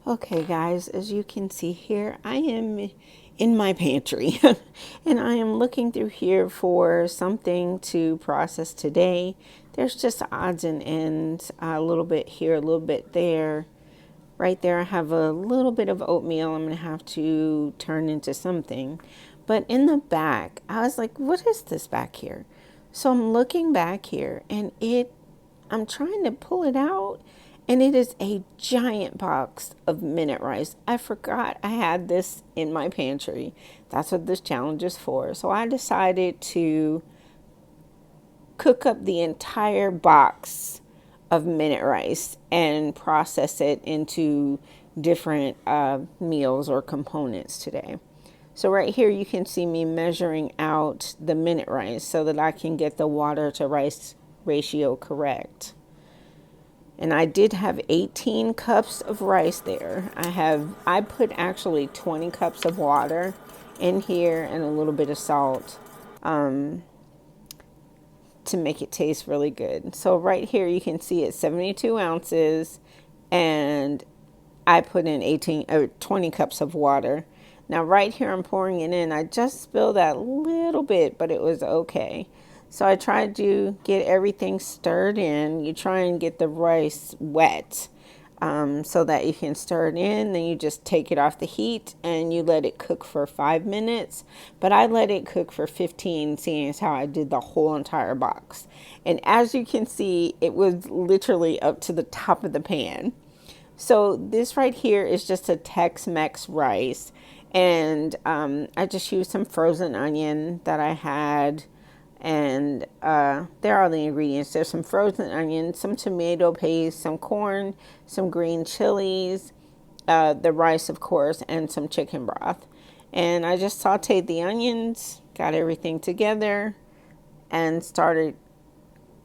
Okay, guys, as you can see here, I am in my pantry and I am looking through here for something to process today. There's just odds and ends, a little bit here, a little bit there. Right there, I have a little bit of oatmeal I'm going to have to turn into something. But in the back, I was like, what is this back here? So I'm looking back here and I'm trying to pull it out, and it is a giant box of minute rice. I forgot I had this in my pantry. That's what this challenge is for. So I decided to cook up the entire box of minute rice and process it into different meals or components today. So right here you can see me measuring out the minute rice so that I can get the water to rice ratio correct. And I did have 18 cups of rice there. I put actually 20 cups of water in here and a little bit of salt to make it taste really good. So right here you can see it's 72 ounces and I put in 20 cups of water. Now right here I'm pouring it in. I just spilled that little bit, but it was okay. So I tried to get everything stirred in. You try and get the rice wet so that you can stir it in. Then you just take it off the heat and you let it cook for 5 minutes. But I let it cook for 15, seeing as how I did the whole entire box. And as you can see, it was literally up to the top of the pan. So this right here is just a Tex-Mex rice. And I just used some frozen onion that I had. And there are the ingredients. There's some frozen onion, some tomato paste, some corn, some green chilies, the rice, of course, and some chicken broth. And I just sauteed the onions, got everything together, and started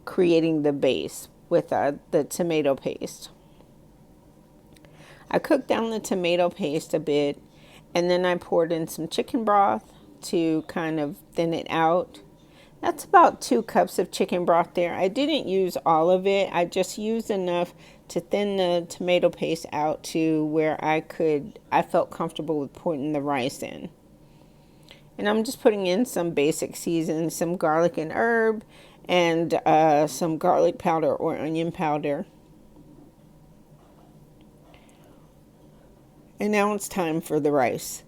creating the base with the tomato paste. I cooked down the tomato paste a bit, and then I poured in some chicken broth to kind of thin it out. That's about 2 cups of chicken broth there. I didn't use all of it. I just used enough to thin the tomato paste out to where I felt comfortable with putting the rice in. And I'm just putting in some basic seasons, some garlic and herb, and some garlic powder or onion powder. And now it's time for the rice.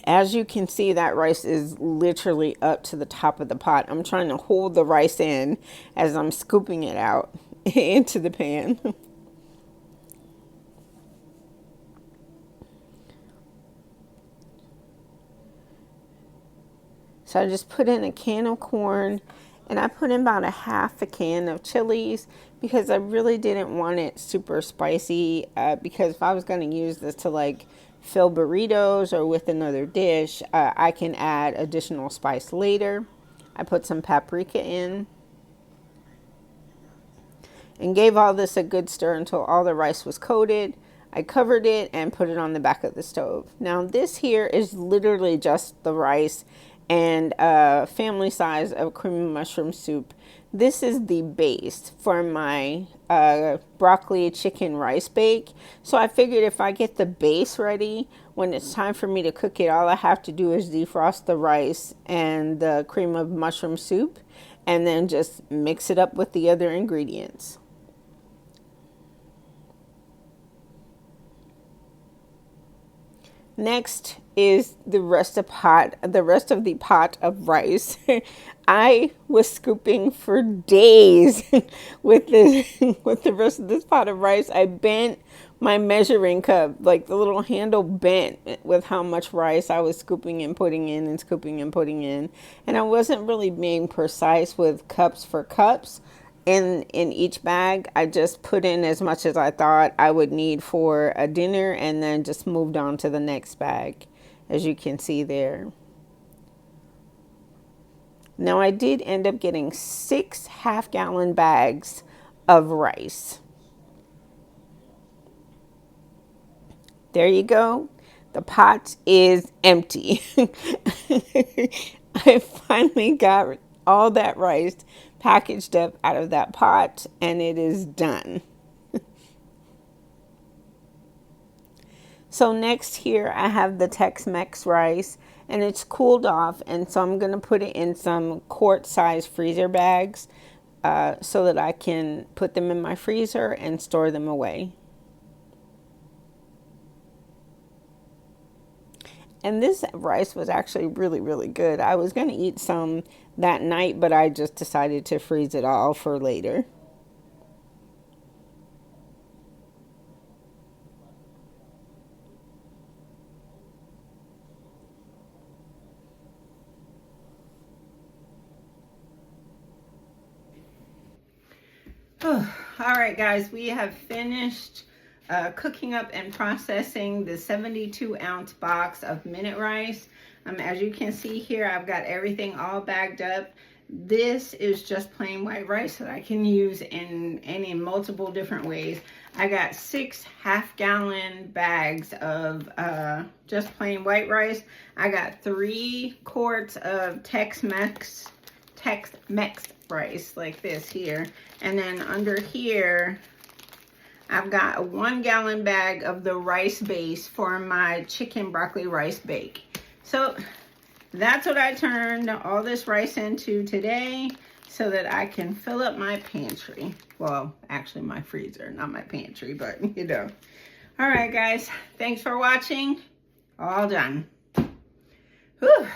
As you can see, that rice is literally up to the top of the pot. I'm trying to hold the rice in as I'm scooping it out into the pan. So I just put in a can of corn, and I put in about a half a can of chilies because I really didn't want it super spicy, because if I was going to use this to like fill burritos or with another dish, I can add additional spice later. I put some paprika in and gave all this a good stir until all the rice was coated. I covered it and put it on the back of the stove. Now this here is literally just the rice and a family size of creamy mushroom soup. This is the base for my broccoli chicken rice bake. So I figured if I get the base ready, when it's time for me to cook it, all I have to do is defrost the rice and the cream of mushroom soup and then just mix it up with the other ingredients. Next is the rest of the pot of rice. I was scooping for days with with the rest of this pot of rice. I bent my measuring cup, like the little handle bent with how much rice I was scooping and putting in and scooping and putting in. And I wasn't really being precise with cups for cups in each bag. I just put in as much as I thought I would need for a dinner and then just moved on to the next bag, as you can see there. Now I did end up getting 6 half-gallon bags of rice. There you go. The pot is empty. I finally got all that rice packaged up out of that pot, and it is done. So next here I have the Tex-Mex rice, and it's cooled off, and so I'm going to put it in some quart-size freezer bags so that I can put them in my freezer and store them away. And this rice was actually really, really good. I was going to eat some that night, but I just decided to freeze it all for later. Oh, all right, guys, we have finished cooking up and processing the 72-ounce box of minute rice. As you can see here, I've got everything all bagged up. This is just plain white rice that I can use in multiple different ways. I got 6 half-gallon bags of just plain white rice. I got 3 quarts of Tex-Mex rice like this here. And then under here, I've got a 1-gallon bag of the rice base for my chicken broccoli rice bake. So that's what I turned all this rice into today so that I can fill up my pantry. Well, actually my freezer, not my pantry, but you know. All right, guys, thanks for watching. All done. Whew.